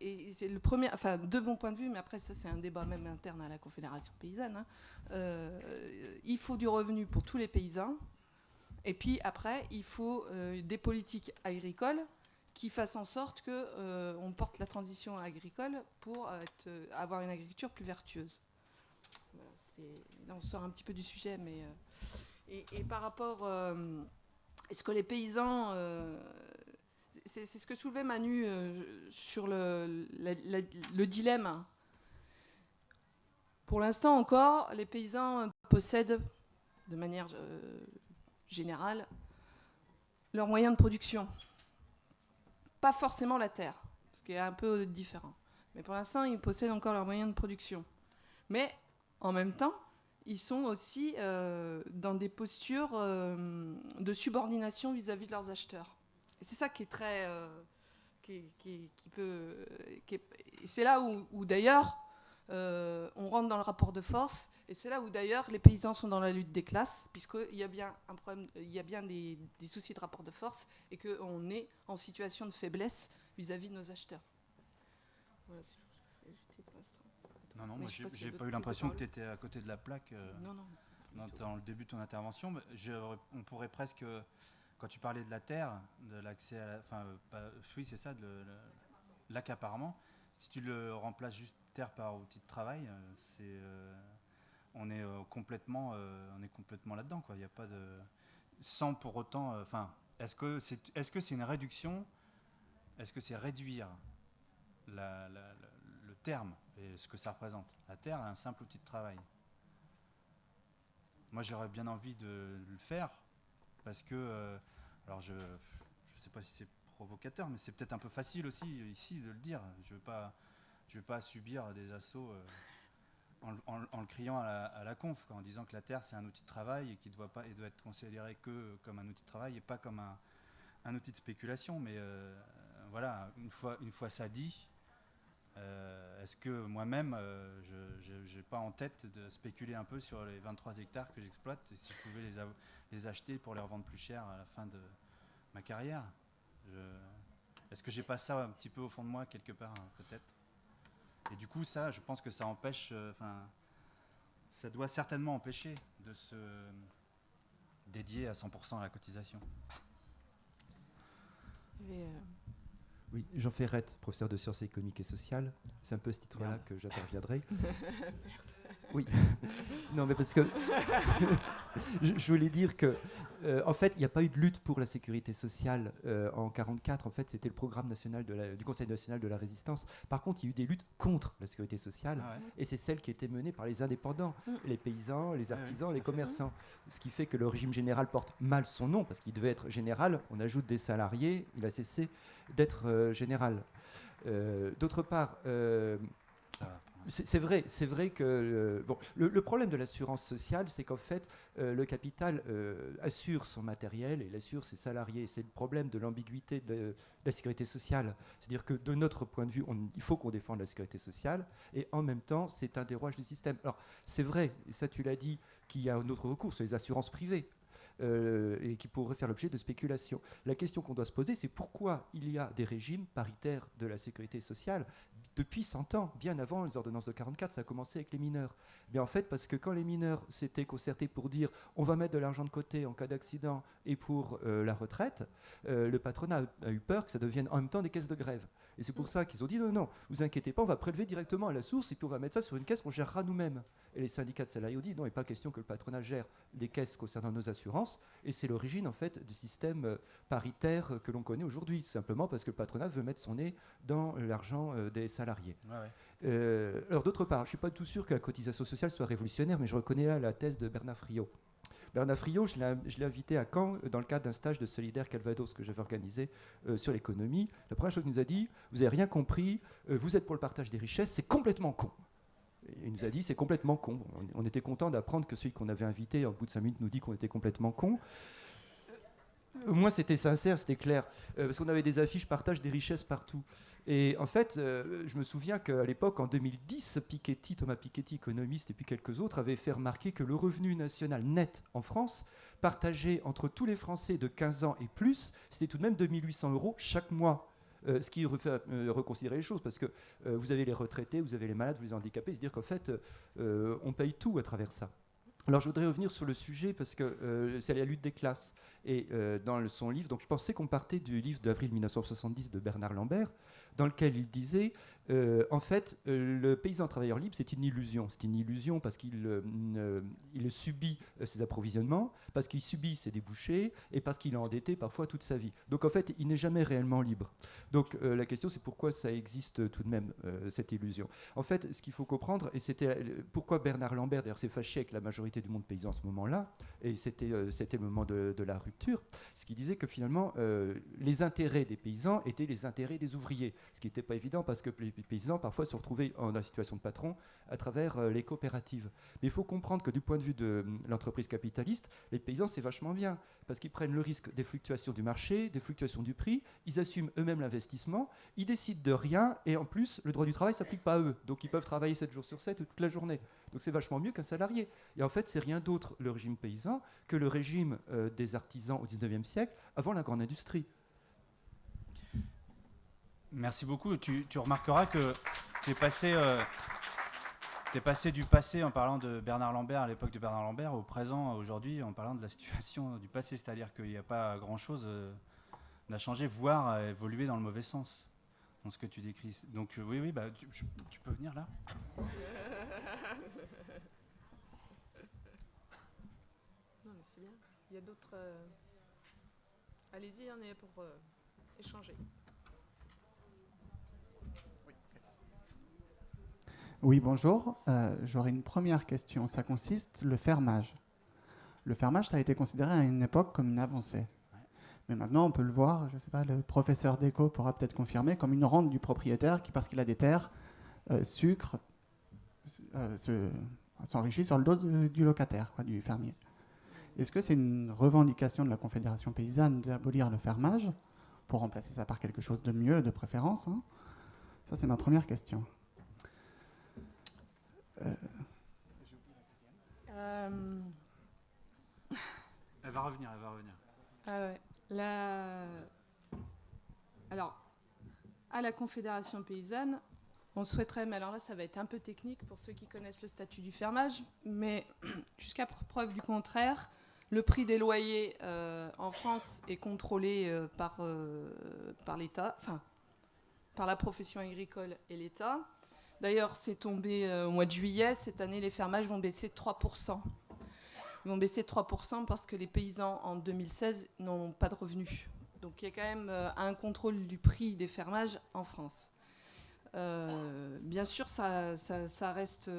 et c'est le premier, enfin, de mon point de vue, mais après ça c'est un débat même interne à la Confédération paysanne, hein, il faut du revenu pour tous les paysans, et puis après il faut des politiques agricoles qui fassent en sorte qu'on porte la transition agricole pour avoir une agriculture plus vertueuse. Voilà, là on sort un petit peu du sujet, mais... et par rapport... est-ce que les paysans... c'est ce que soulevait Manu sur le dilemme. Pour l'instant encore, les paysans possèdent, de manière générale, leurs moyens de production. Pas forcément la terre, ce qui est un peu différent. Mais pour l'instant, ils possèdent encore leurs moyens de production. Mais en même temps, ils sont aussi dans des postures de subordination vis-à-vis de leurs acheteurs. Et c'est ça qui est très... c'est là où d'ailleurs, on rentre dans le rapport de force, et c'est là où d'ailleurs les paysans sont dans la lutte des classes, puisqu'il y a bien un problème, il y a bien des soucis de rapport de force, et qu'on est en situation de faiblesse vis-à-vis de nos acheteurs. Voilà, c'est tout ce que je vais ajouter pour l'instant. Non, moi j'ai pas eu l'impression que tu étais à côté de la plaque dans le début de ton intervention. On pourrait presque... Quand tu parlais de la terre, de l'accès à la... oui, c'est ça, de l'accaparement. Si tu le remplaces juste terre par outil de travail, on est complètement là-dedans, quoi. Il n'y a pas de... Sans pour autant... est-ce que c'est une réduction? Est-ce que c'est réduire le terme et ce que ça représente? La terre est un simple outil de travail. Moi, j'aurais bien envie de le faire, parce que... alors je sais pas si c'est provocateur, mais c'est peut-être un peu facile aussi ici de le dire. Je veux pas subir des assauts en le criant à la conf, en disant que la terre c'est un outil de travail et qu'il doit être considéré que comme un outil de travail et pas comme un outil de spéculation. Mais voilà, une fois ça dit, est-ce que moi-même je n'ai pas en tête de spéculer un peu sur les 23 hectares que j'exploite, et si je pouvais les acheter pour les revendre plus cher à la fin de ma carrière? Est-ce que j'ai pas ça un petit peu au fond de moi quelque part, hein, peut-être? Et du coup, ça, je pense que ça empêche, ça doit certainement empêcher de se dédier à 100% à la cotisation. Oui, Jean Ferrette, professeur de sciences économiques et sociales. C'est un peu ce titre-là que j'interviendrai. Oui, non mais parce que je voulais dire que en fait il n'y a pas eu de lutte pour la sécurité sociale en 1944. En fait c'était le programme national du Conseil national de la résistance. Par contre il y a eu des luttes contre la sécurité sociale, et c'est celle qui était menée par les indépendants, les paysans, les artisans, les commerçants. Ce qui fait que le régime général porte mal son nom, parce qu'il devait être général. On ajoute des salariés, il a cessé d'être général. D'autre part, c'est vrai que le problème de l'assurance sociale, c'est qu'en fait, le capital assure son matériel et il assure ses salariés. C'est le problème de l'ambiguïté de la sécurité sociale. C'est-à-dire que de notre point de vue, il faut qu'on défende la sécurité sociale, et en même temps, c'est un des rouages du système. Alors, c'est vrai, et ça tu l'as dit, qu'il y a un autre recours, c'est les assurances privées. Et qui pourraient faire l'objet de spéculation. La question qu'on doit se poser, c'est pourquoi il y a des régimes paritaires de la sécurité sociale depuis 100 ans, bien avant les ordonnances de 1944, ça a commencé avec les mineurs. Bien en fait, parce que quand les mineurs s'étaient concertés pour dire on va mettre de l'argent de côté en cas d'accident et pour la retraite, le patronat a eu peur que ça devienne en même temps des caisses de grève. Et c'est pour ça qu'ils ont dit non, vous inquiétez pas, on va prélever directement à la source et puis on va mettre ça sur une caisse qu'on gérera nous-mêmes. Et les syndicats de salariés ont dit non, il n'est pas question que le patronat gère les caisses concernant nos assurances. Et c'est l'origine en fait du système paritaire que l'on connaît aujourd'hui, simplement parce que le patronat veut mettre son nez dans l'argent des salariés. Alors d'autre part, je ne suis pas tout sûr que la cotisation sociale soit révolutionnaire, mais je reconnais là la thèse de Bernard Friot. Bernard Friot, je l'ai invité à Caen dans le cadre d'un stage de Solidaire Calvados que j'avais organisé sur l'économie. La première chose qu'il nous a dit, vous n'avez rien compris, vous êtes pour le partage des richesses, c'est complètement con. Et il nous a dit, c'est complètement con. On était content d'apprendre que celui qu'on avait invité, au bout de 5 minutes, nous dit qu'on était complètement con. Moi, c'était sincère, c'était clair, parce qu'on avait des affiches partage des richesses partout. Et en fait, je me souviens qu'à l'époque, en 2010, Thomas Piketty, économiste, et puis quelques autres, avaient fait remarquer que le revenu national net en France, partagé entre tous les Français de 15 ans et plus, c'était tout de même 2 800 € chaque mois. Ce qui refait reconsidérer les choses, parce que vous avez les retraités, vous avez les malades, vous les handicapés, c'est-à-dire qu'en fait, on paye tout à travers ça. Alors je voudrais revenir sur le sujet parce que c'est la lutte des classes. Et dans son livre, donc je pensais qu'on partait du livre d'avril 1970 de Bernard Lambert, dans lequel il disait, en fait, le paysan travailleur libre, c'est une illusion. C'est une illusion parce qu'il subit ses approvisionnements, parce qu'il subit ses débouchés et parce qu'il est endetté parfois toute sa vie. Donc en fait, il n'est jamais réellement libre. Donc la question, c'est pourquoi ça existe tout de même, cette illusion. En fait, ce qu'il faut comprendre, et c'était pourquoi Bernard Lambert, d'ailleurs, s'est fâché avec la majorité du monde paysan à ce moment-là, et c'était le moment de la rupture, ce qui disait que finalement, les intérêts des paysans étaient les intérêts des ouvriers, ce qui n'était pas évident parce que les paysans parfois se retrouvaient en situation de patron à travers les coopératives. Mais il faut comprendre que du point de vue de l'entreprise capitaliste, les paysans c'est vachement bien parce qu'ils prennent le risque des fluctuations du marché, des fluctuations du prix, ils assument eux-mêmes l'investissement, ils décident de rien et en plus le droit du travail ne s'applique pas à eux, donc ils peuvent travailler 7 jours sur 7 toute la journée. Donc c'est vachement mieux qu'un salarié. Et en fait c'est rien d'autre le régime paysan que le régime des artisans au 19e siècle avant la grande industrie. Merci beaucoup. Tu remarqueras que tu es passé du passé en parlant de Bernard Lambert, à l'époque de Bernard Lambert, au présent, aujourd'hui, en parlant de la situation du passé. C'est-à-dire qu'il n'y a pas grand-chose n'a changé, voire a évolué dans le mauvais sens, dans ce que tu décris. Donc oui, bah, tu peux venir là. Non, mais c'est bien. Il y a d'autres... Allez-y, on est pour échanger. Oui, bonjour. J'aurais une première question. Ça consiste, le fermage. Le fermage, ça a été considéré à une époque comme une avancée. Mais maintenant, on peut le voir, je ne sais pas, le professeur d'éco pourra peut-être confirmer, comme une rente du propriétaire qui, parce qu'il a des terres, s'enrichit sur le dos du locataire, quoi, du fermier. Est-ce que c'est une revendication de la Confédération paysanne d'abolir le fermage pour remplacer ça par quelque chose de mieux, de préférence, hein? Ça, c'est ma première question. Elle va revenir. Ah ouais. Alors, à la Confédération paysanne, on souhaiterait, mais alors là, ça va être un peu technique pour ceux qui connaissent le statut du fermage, mais jusqu'à preuve du contraire, le prix des loyers en France est contrôlé par l'État, enfin, par la profession agricole et l'État. D'ailleurs, c'est tombé au mois de juillet. Cette année, les fermages vont baisser de 3%. Ils vont baisser de 3% parce que les paysans, en 2016, n'ont pas de revenus. Donc, il y a quand même un contrôle du prix des fermages en France. Bien sûr, ça reste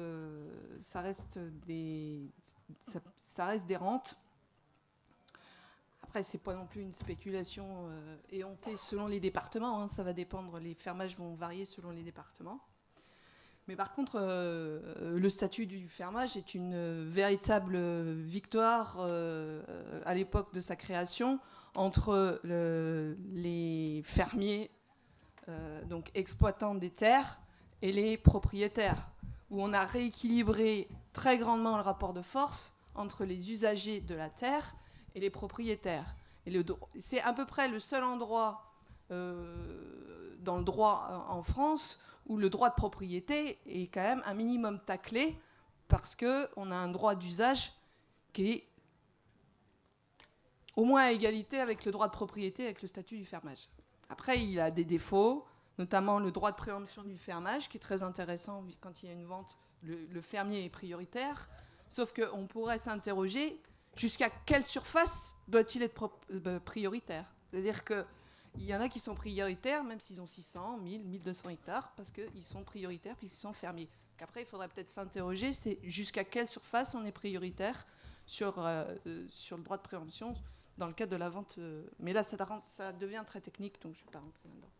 des rentes. Après, c'est pas non plus une spéculation éhontée selon les départements, hein. Ça va dépendre. Les fermages vont varier selon les départements. Mais par contre, le statut du fermage est une véritable victoire à l'époque de sa création entre les fermiers, donc exploitants des terres, et les propriétaires, où on a rééquilibré très grandement le rapport de force entre les usagers de la terre et les propriétaires. Et c'est à peu près le seul endroit dans le droit en France où le droit de propriété est quand même un minimum taclé parce qu'on a un droit d'usage qui est au moins à égalité avec le droit de propriété, avec le statut du fermage. Après, il a des défauts, notamment le droit de préemption du fermage, qui est très intéressant quand il y a une vente, le fermier est prioritaire, sauf qu'on pourrait s'interroger jusqu'à quelle surface doit-il être prioritaire. C'est-à-dire que il y en a qui sont prioritaires, même s'ils ont 600, 1000, 1200 hectares, parce qu'ils sont prioritaires puisqu'ils sont fermiers. Après, il faudrait peut-être s'interroger, c'est jusqu'à quelle surface on est prioritaire sur le droit de préemption dans le cadre de la vente. Mais là, ça devient très technique, donc je ne vais pas rentrer là-dedans.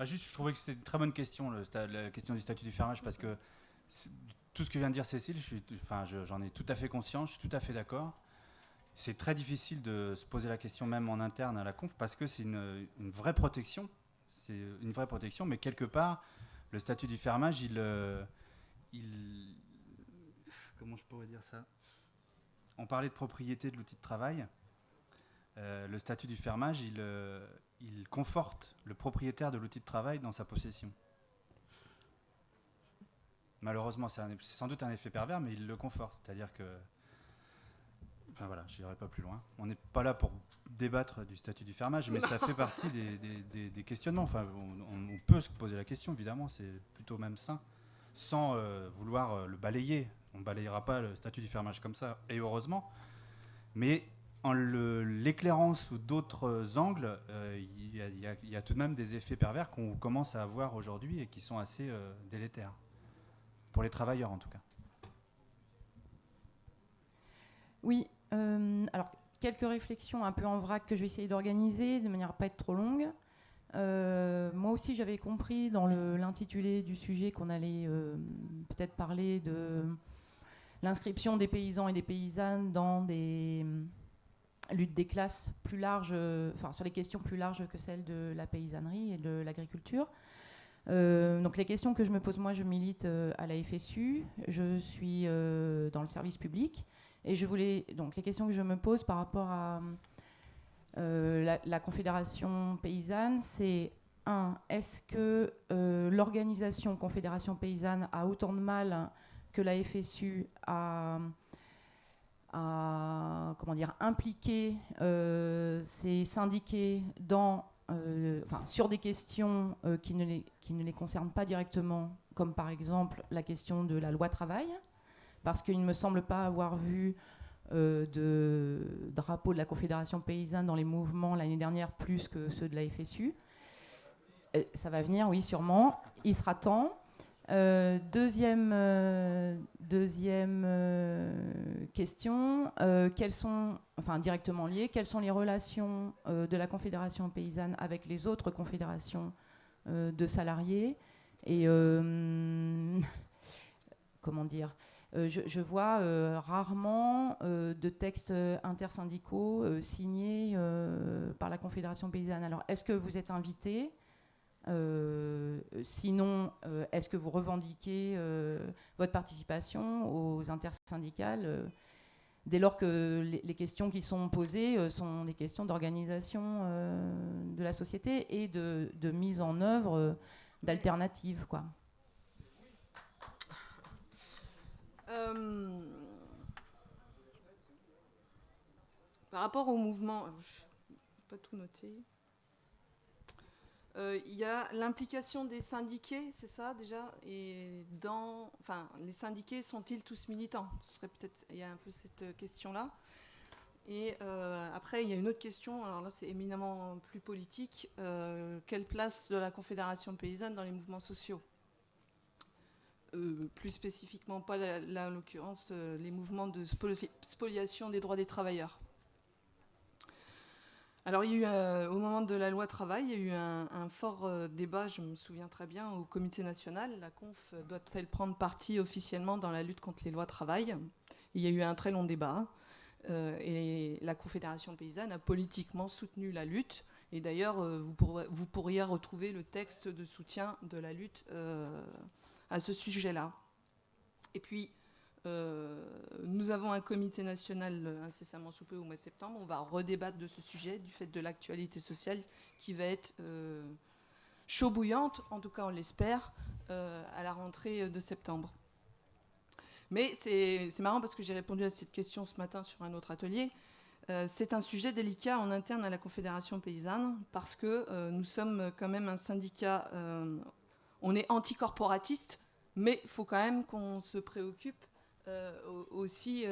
Juste, je trouvais que c'était une très bonne question, la question du statut du fermage, parce que tout ce que vient de dire Cécile, j'en ai tout à fait conscience, je suis tout à fait d'accord. C'est très difficile de se poser la question même en interne à la conf parce que c'est une vraie protection. C'est une vraie protection, mais quelque part, le statut du fermage, comment je pourrais dire ça ? On parlait de propriété de l'outil de travail. le statut du fermage, il conforte le propriétaire de l'outil de travail dans sa possession. Malheureusement, c'est sans doute un effet pervers, mais il le conforte. C'est-à-dire que... Enfin voilà, je n'irai pas plus loin. On n'est pas là pour débattre du statut du fermage, mais ça fait partie des questionnements. Enfin, on peut se poser la question, évidemment, c'est plutôt même sain, sans vouloir le balayer. On ne balayera pas le statut du fermage comme ça, et heureusement. Mais en l'éclairant sous d'autres angles, il y a tout de même des effets pervers qu'on commence à avoir aujourd'hui et qui sont assez délétères. Pour les travailleurs, en tout cas. Oui, alors quelques réflexions un peu en vrac que je vais essayer d'organiser de manière à ne pas être trop longue. Moi aussi, j'avais compris dans l'intitulé du sujet qu'on allait peut-être parler de l'inscription des paysans et des paysannes dans des luttes des classes plus larges, enfin sur les questions plus larges que celles de la paysannerie et de l'agriculture. Donc les questions que je me pose, moi je milite à la FSU, je suis dans le service public et donc les questions que je me pose par rapport à la Confédération paysanne, c'est est-ce que l'organisation Confédération paysanne a autant de mal que la FSU à impliquer ces syndiqués sur des questions qui ne les concernent pas directement, comme par exemple la question de la loi travail, parce qu'il ne me semble pas avoir vu de drapeau de la Confédération paysanne dans les mouvements l'année dernière plus que ceux de la FSU. Ça va venir, oui, sûrement. Il sera temps. Deuxième question, directement liées, quelles sont les relations de la Confédération paysanne avec les autres confédérations de salariés et comment dire, je vois rarement de textes intersyndicaux signés par la Confédération paysanne. Alors, est-ce que vous êtes invité ? Sinon, est-ce que vous revendiquez votre participation aux intersyndicales dès lors que les questions qui sont posées sont des questions d'organisation de la société et de mise en œuvre d'alternatives, quoi. Par rapport au mouvement, je n'ai pas tout noté. Il y a l'implication des syndiqués, c'est ça déjà, et les syndiqués sont-ils tous militants ? Il y a un peu cette question-là. Et après, il y a une autre question, alors là c'est éminemment plus politique. Quelle place de la Confédération paysanne dans les mouvements sociaux ? Plus spécifiquement, pas là en l'occurrence, les mouvements de spoliation des droits des travailleurs. Alors, il y a eu, au moment de la loi travail, il y a eu un fort débat, je me souviens très bien, au comité national. La conf doit-elle prendre parti officiellement dans la lutte contre les lois travail ? Il y a eu un très long débat. Et la Confédération paysanne a politiquement soutenu la lutte. Et d'ailleurs, vous pourriez retrouver le texte de soutien de la lutte à ce sujet-là. Et puis, nous avons un comité national incessamment sous peu au mois de septembre. On va redébattre de ce sujet du fait de l'actualité sociale qui va être chaud bouillante, en tout cas on l'espère, à la rentrée de septembre. Mais c'est marrant parce que j'ai répondu à cette question ce matin sur un autre atelier. C'est un sujet délicat en interne à la Confédération paysanne parce que nous sommes quand même un syndicat, on est anticorporatiste, mais il faut quand même qu'on se préoccupe aussi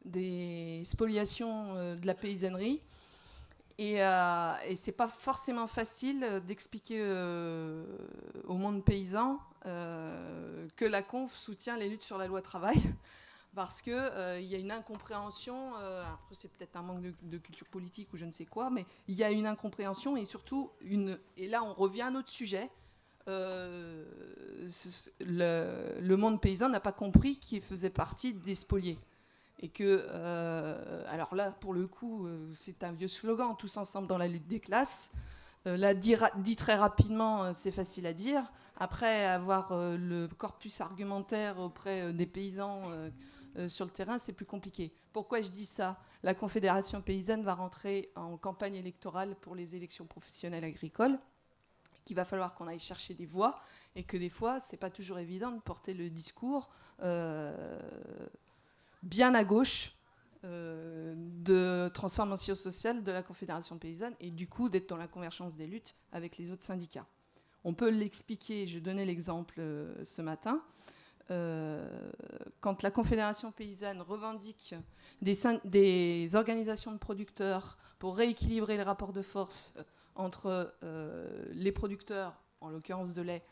des spoliations de la paysannerie et c'est pas forcément facile d'expliquer au monde paysan que la conf soutient les luttes sur la loi travail parce que y a une incompréhension, après c'est peut-être un manque de culture politique ou je ne sais quoi, mais il y a une incompréhension et surtout et là on revient à un autre sujet. Le monde paysan n'a pas compris qu'il faisait partie des spoliés. Et que, alors là, pour le coup, c'est un vieux slogan, tous ensemble dans la lutte des classes. Là, dit très rapidement, c'est facile à dire. Après avoir le corpus argumentaire auprès des paysans Sur le terrain, c'est plus compliqué. Pourquoi je dis ça ? La Confédération paysanne va rentrer en campagne électorale pour les élections professionnelles agricoles, qu'il va falloir qu'on aille chercher des voix, et que des fois, c'est pas toujours évident de porter le discours bien à gauche de transformation sociale de la Confédération paysanne, et du coup d'être dans la convergence des luttes avec les autres syndicats. On peut l'expliquer, je donnais l'exemple ce matin, quand la Confédération paysanne revendique des organisations de producteurs pour rééquilibrer le rapport de force entre les producteurs, en l'occurrence de lait,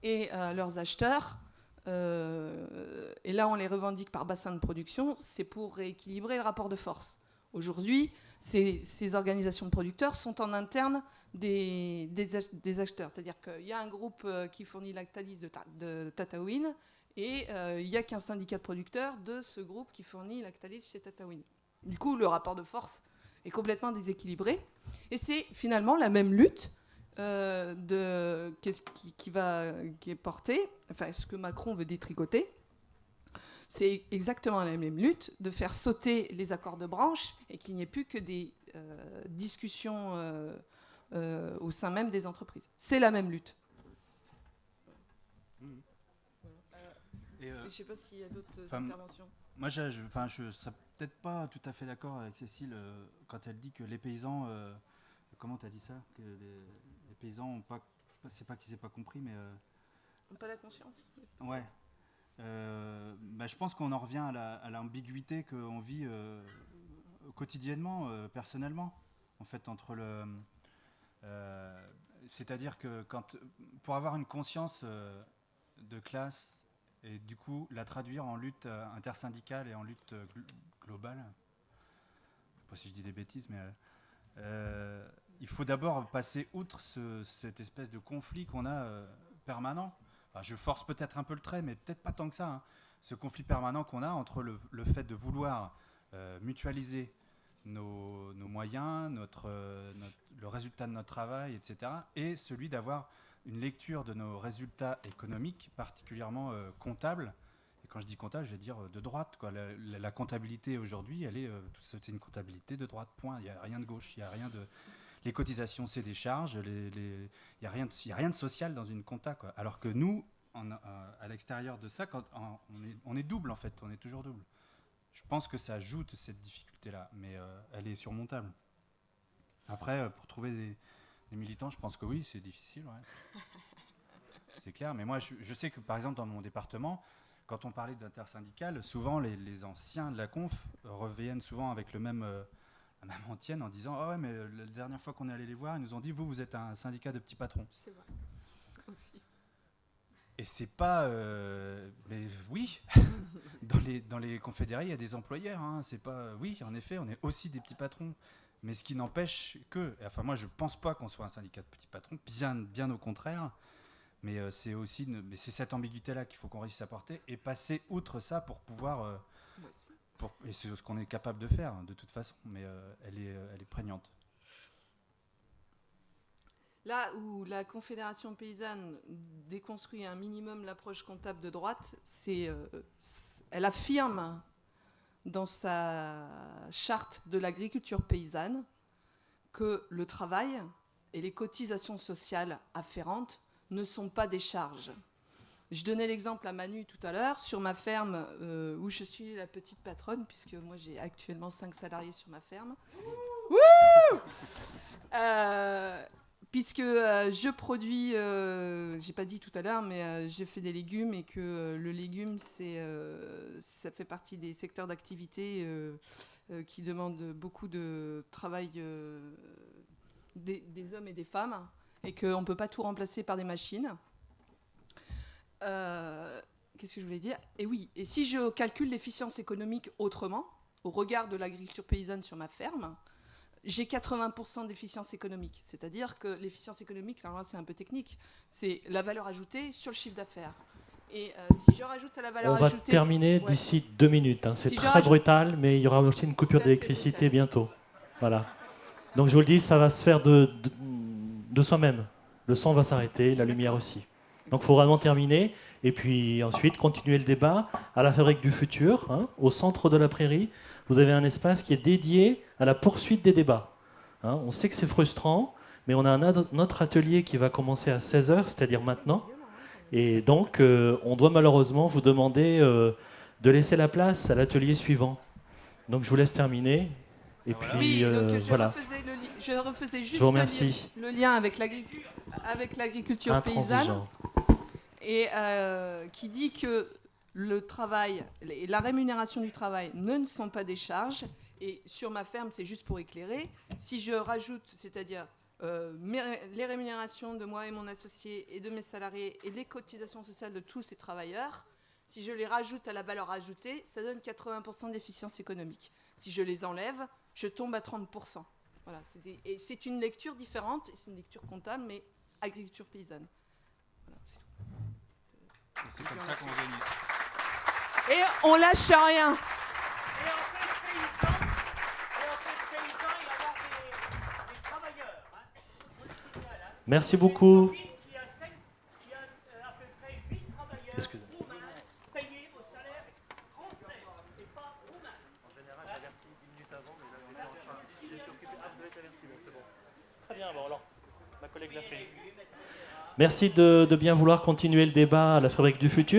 et leurs acheteurs, et là on les revendique par bassin de production, c'est pour rééquilibrer le rapport de force. Aujourd'hui, ces organisations de producteurs sont en interne des acheteurs. C'est-à-dire qu'il y a un groupe qui fournit Lactalis de Tataouine, et il n'y a qu'un syndicat de producteurs de ce groupe qui fournit Lactalis chez Tataouine. Du coup, le rapport de force est complètement déséquilibré. Et c'est finalement la même lutte qui est portée, enfin ce que Macron veut détricoter. C'est exactement la même lutte de faire sauter les accords de branche et qu'il n'y ait plus que des discussions au sein même des entreprises. C'est la même lutte. Je ne sais pas s'il y a d'autres interventions. Moi, je ne serais peut-être pas tout à fait d'accord avec Cécile quand elle dit que les paysans... comment tu as dit ça ? Que les paysans n'ont pas... C'est pas qu'ils n'aient pas compris, mais... n'ont pas la conscience. Ouais. Je pense qu'on en revient à l'ambiguïté qu'on vit quotidiennement, personnellement, en fait, entre le... c'est-à-dire que pour avoir une conscience de classe, et du coup la traduire en lutte intersyndicale et en lutte globale, je ne sais pas si je dis des bêtises, mais il faut d'abord passer outre cette espèce de conflit qu'on a permanent. Enfin, je force peut-être un peu le trait, mais peut-être pas tant que ça, hein. Ce conflit permanent qu'on a entre le fait de vouloir mutualiser nos moyens, le résultat de notre travail, etc., et celui d'avoir une lecture de nos résultats économiques, particulièrement comptables. Et quand je dis comptable, je vais dire de droite, quoi. La comptabilité aujourd'hui, c'est une comptabilité de droite, point. Il n'y a rien de gauche, il n'y a rien de... Les cotisations, c'est des charges, il n'y a rien de social dans une compta, quoi. Alors que nous, à l'extérieur de ça, on est double, en fait, on est toujours double. Je pense que ça ajoute cette difficulté-là, mais elle est surmontable. Après, pour trouver des militants, je pense que oui, c'est difficile, ouais. C'est clair, mais moi, je sais que, par exemple, dans mon département, quand on parlait d'intersyndicale, souvent, les anciens de la conf reviennent souvent avec la même antienne en disant « Ah ouais, mais la dernière fois qu'on est allé les voir, ils nous ont dit « Vous êtes un syndicat de petits patrons. » C'est vrai, aussi. Et c'est pas... mais oui, dans les confédérés, il y a des employeurs. Hein, c'est pas, oui, en effet, on est aussi des petits patrons. Mais ce qui n'empêche que... Enfin, moi, je ne pense pas qu'on soit un syndicat de petits patrons, bien au contraire. Mais c'est aussi c'est cette ambiguïté-là qu'il faut qu'on réussisse à porter et passer outre ça pour pouvoir... et c'est ce qu'on est capable de faire, de toute façon. Mais elle est prégnante. Là où la Confédération paysanne déconstruit un minimum l'approche comptable de droite, elle affirme dans sa charte de l'agriculture paysanne que le travail et les cotisations sociales afférentes ne sont pas des charges. Je donnais l'exemple à Manu tout à l'heure, sur ma ferme où je suis la petite patronne, puisque moi j'ai actuellement 5 salariés sur ma ferme. Wouh puisque je produis, j'ai pas dit tout à l'heure, mais je fais des légumes et que le légume, ça fait partie des secteurs d'activité qui demandent beaucoup de travail des hommes et des femmes et qu'on ne peut pas tout remplacer par des machines. Qu'est-ce que je voulais dire ? Et oui, et si je calcule l'efficience économique autrement, au regard de l'agriculture paysanne sur ma ferme, j'ai 80% d'efficience économique. C'est-à-dire que l'efficience économique, alors là c'est un peu technique, c'est la valeur ajoutée sur le chiffre d'affaires. Et si je rajoute à la valeur ajoutée... On va terminer d'ici 2 minutes. Hein. C'est très brutal, mais il y aura aussi une coupure d'électricité bientôt. Voilà. Donc je vous le dis, ça va se faire de soi-même. Le son va s'arrêter, la lumière aussi. Donc il faut vraiment terminer. Et puis ensuite, continuer le débat à la Fabrique du Futur, hein, au centre de la Prairie. Vous avez un espace qui est dédié à la poursuite des débats. Hein. On sait que c'est frustrant, mais on a un autre atelier qui va commencer à 16h, c'est-à-dire maintenant. Et donc, on doit malheureusement vous demander de laisser la place à l'atelier suivant. Donc, je vous laisse terminer. Et puis, oui, donc voilà. Je refaisais juste le lien avec l'agriculture paysanne. Et qui dit que le travail et la rémunération du travail ne sont pas des charges. Et sur ma ferme, c'est juste pour éclairer. Si je rajoute, c'est-à-dire les rémunérations de moi et mon associé et de mes salariés et les cotisations sociales de tous ces travailleurs, si je les rajoute à la valeur ajoutée, ça donne 80% d'efficience économique. Si je les enlève, je tombe à 30%. Voilà, et c'est une lecture différente, c'est une lecture comptable, mais agriculture paysanne. Voilà, c'est tout. C'est comme ça qu'on gagne. Et on lâche rien. Merci beaucoup. Excusez-moi. Très bien, bon alors, ma collègue l'a fait. Merci de bien vouloir continuer le débat à la Fabrique du Futur.